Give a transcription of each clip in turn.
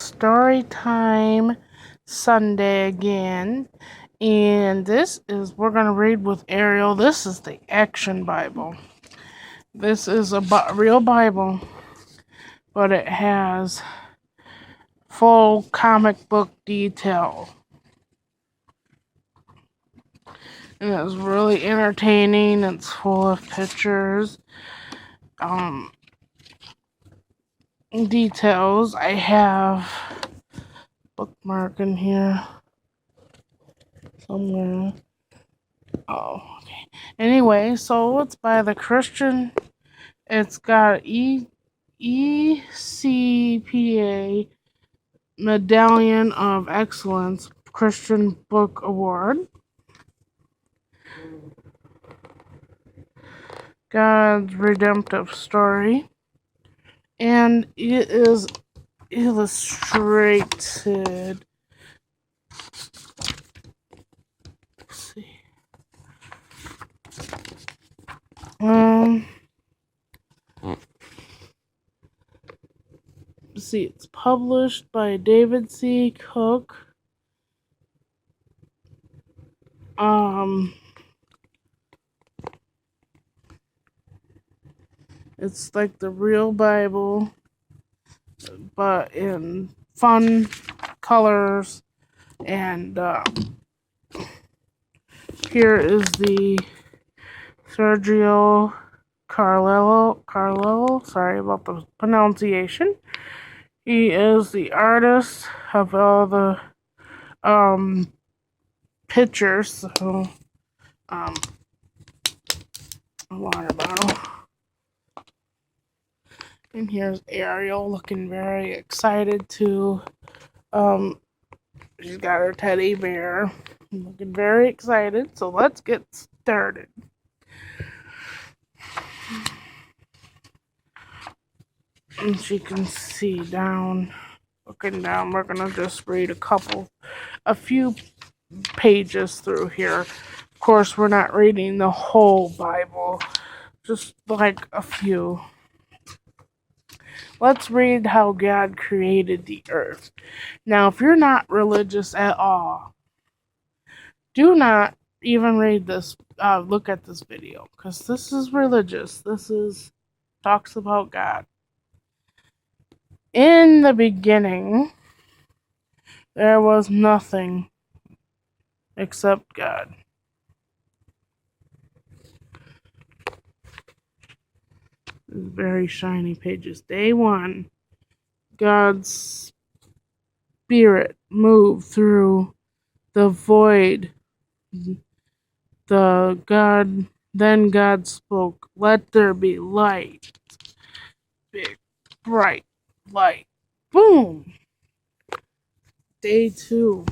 Story Time Sunday again. And we're going to read with Ariel. This is the Action Bible. This is a real Bible, but it has full comic book detail. And it's really entertaining. It's full of pictures, details. I have bookmark in here somewhere. Oh, okay. Anyway, so it's by the Christian. It's got ECPA Medallion of Excellence Christian Book Award. God's Redemptive Story. And it is illustrated. Let's see. It's published by David C. Cook. It's like the real Bible, but in fun colors. And here is the Sergio Carlello. Sorry about the pronunciation. He is the artist of all the pictures. So, a water bottle. And here's Ariel looking very excited to, she's got her teddy bear. Looking very excited. So let's get started. As you can see looking down, we're going to just read a few pages through here. Of course, we're not reading the whole Bible, just like a few. Let's read how God created the earth. Now, if you're not religious at all, do not even read this, look at this video, because this is religious. Talks about God. In the beginning, there was nothing except God. Very shiny pages. Day 1, God's Spirit moved through the void. Then God spoke, "Let there be light." Big, bright light. Boom! Day 2.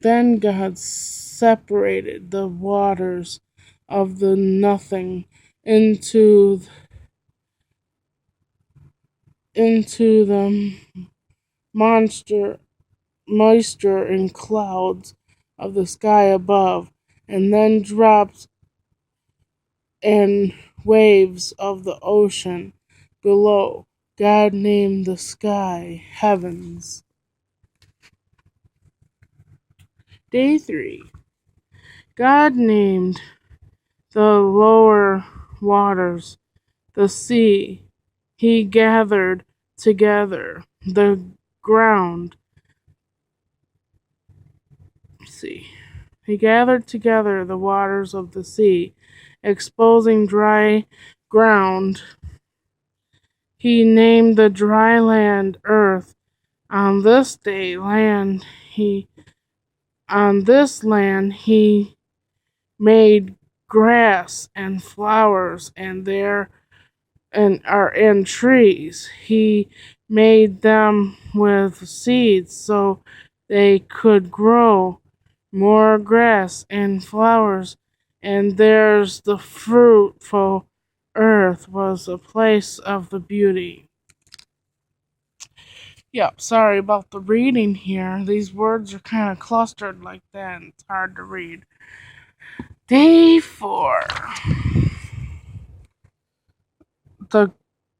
Then God separated the waters of the nothing into the moisture and clouds of the sky above, and then drops and waves of the ocean below. God named the sky heavens. Day 3. God named the lower waters the sea. He gathered together the ground. He gathered together the waters of the sea, exposing dry ground. He named the dry land earth. On this land he made grass and flowers and trees. He made them with seeds so they could grow more grass and flowers. And there's the fruitful earth was a place of the beauty. Yep, sorry about the reading here. These words are kind of clustered like that, and it's hard to read. Day 4.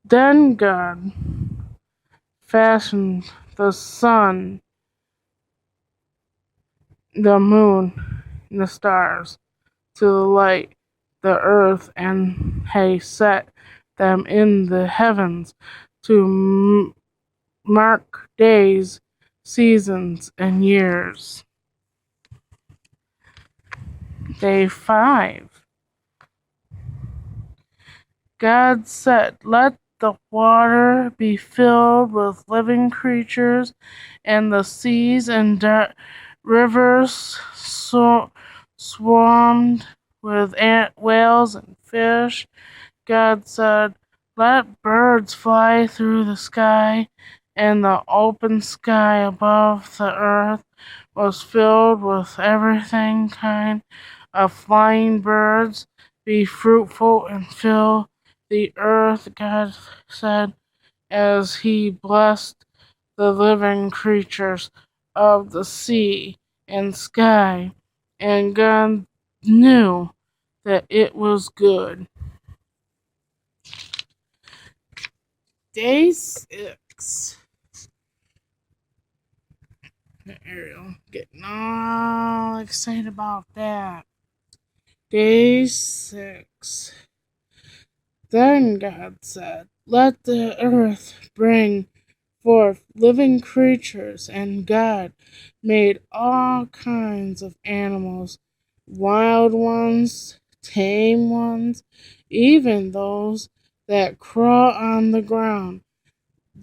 Then God fashioned the sun, the moon, and the stars to light the earth, and he set them in the heavens to mark days, seasons, and years. Day 5. God said, "Let the water be filled with living creatures, and the seas and rivers swarmed with whales and fish." God said, "Let birds fly through the sky," and the open sky above the earth was filled with everything kind of flying birds. "Be fruitful and fill the earth," God said, as he blessed the living creatures of the sea and sky, and God knew that it was good. Day 6. Ariel getting all excited about that. Day 6. Then God said, "Let the earth bring forth living creatures," and God made all kinds of animals, wild ones, tame ones, even those that crawl on the ground.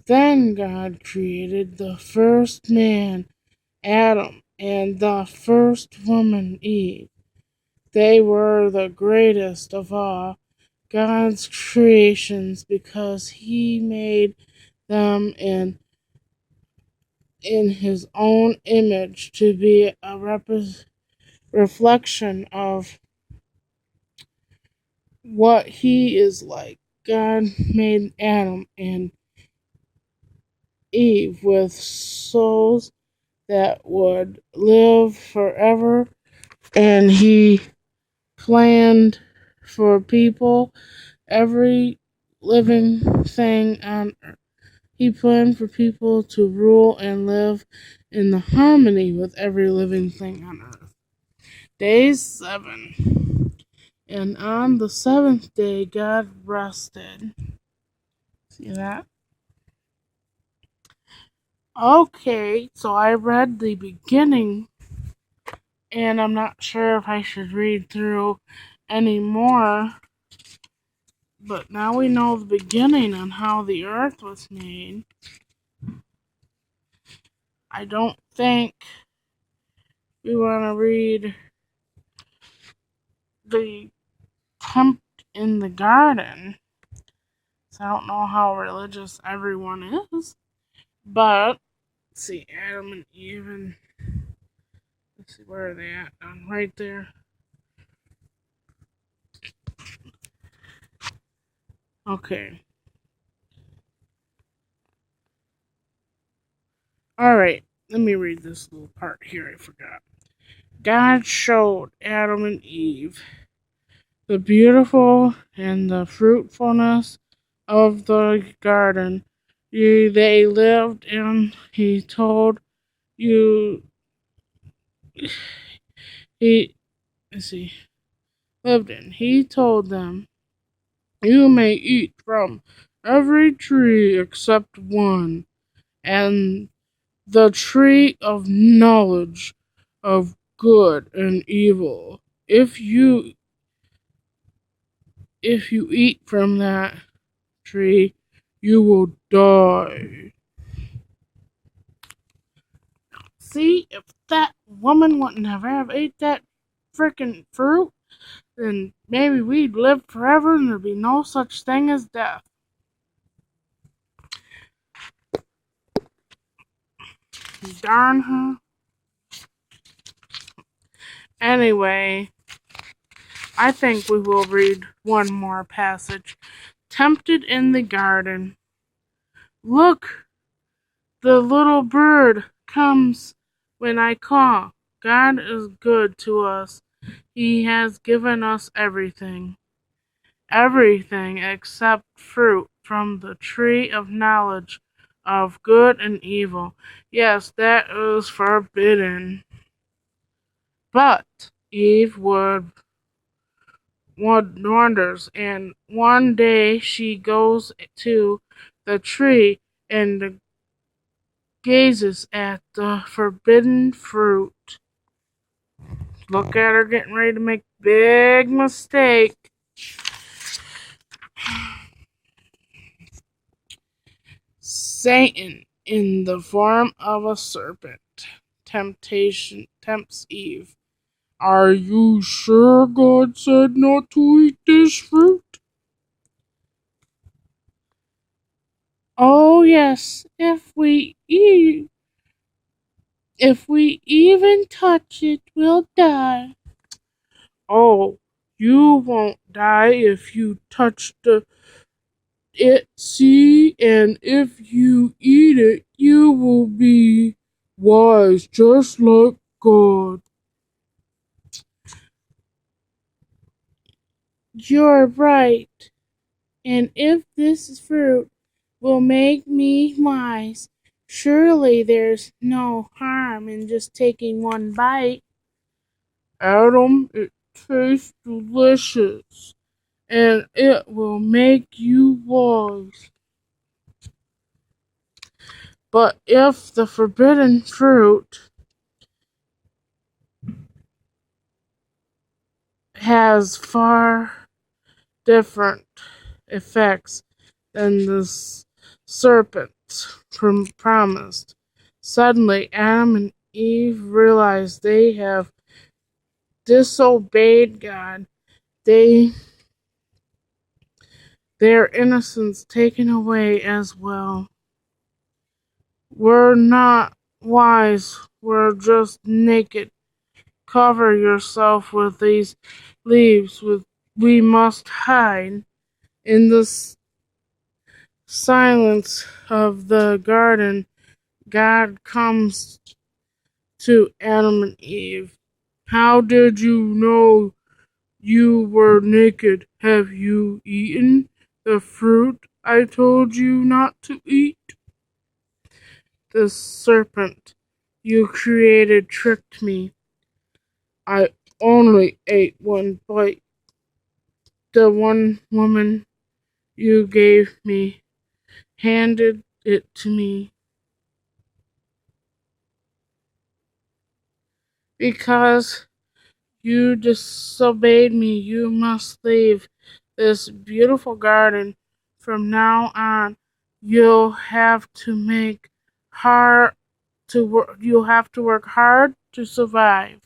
Then God created the first man, Adam, and the first woman, Eve. They were the greatest of all God's creations because he made them in his own image to be a reflection of what he is like. God made Adam and Eve with souls that would live forever, and he planned for people, every living thing on earth. He planned for people to rule and live in the harmony with every living thing on earth. Day 7. And on the seventh day, God rested. See that? Okay, so I read the beginning, and I'm not sure if I should read through any more. But now we know the beginning on how the earth was made. I don't think we want to read the tempt in the garden. So I don't know how religious everyone is. But, let's see, Adam and Eve, and let's see, where are they at? Right there. Okay. Alright, let me read this little part here I forgot. God showed Adam and Eve the beautiful and the fruitfulness of the garden they lived in. He told you he let's see lived in. He told them, "You may eat from every tree except one, and the tree of knowledge of good and evil. If you eat from that tree, you will die." See, if that woman wouldn't have ate that frickin' fruit, then maybe we'd live forever and there'd be no such thing as death. Darn her. Anyway, I think we will read one more passage. Tempted in the garden. "Look, the little bird comes when I call." God is good to us. He has given us everything. Everything except fruit. from the tree of knowledge of good and evil. Yes, that is forbidden. But Eve wanders, and one day she goes to the tree and gazes at the forbidden fruit. Look at her getting ready to make a big mistake. Satan, in the form of a serpent, tempts Eve. Are you sure God said not to eat this fruit? Oh yes, if we even touch it, we'll die. Oh, you won't die if you touch it, see, and if you eat it, you will be wise, just like God. You're right. And if this fruit will make me wise, surely there's no harm in just taking one bite. Adam, it tastes delicious, and it will make you wise. But if the forbidden fruit has far different effects than the serpent promised, suddenly Adam and Eve realize they have disobeyed God. Their innocence taken away as well. We're not wise, we're just naked. Cover yourself with these leaves. We must hide. In the silence of the garden, God comes to Adam and Eve. How did you know you were naked? Have you eaten the fruit I told you not to eat? The serpent you created tricked me. I only ate one bite. The one woman you gave me handed it to me. Because you disobeyed me, you must leave this beautiful garden. From now on, you'll have to make hard you'll have to work hard to survive.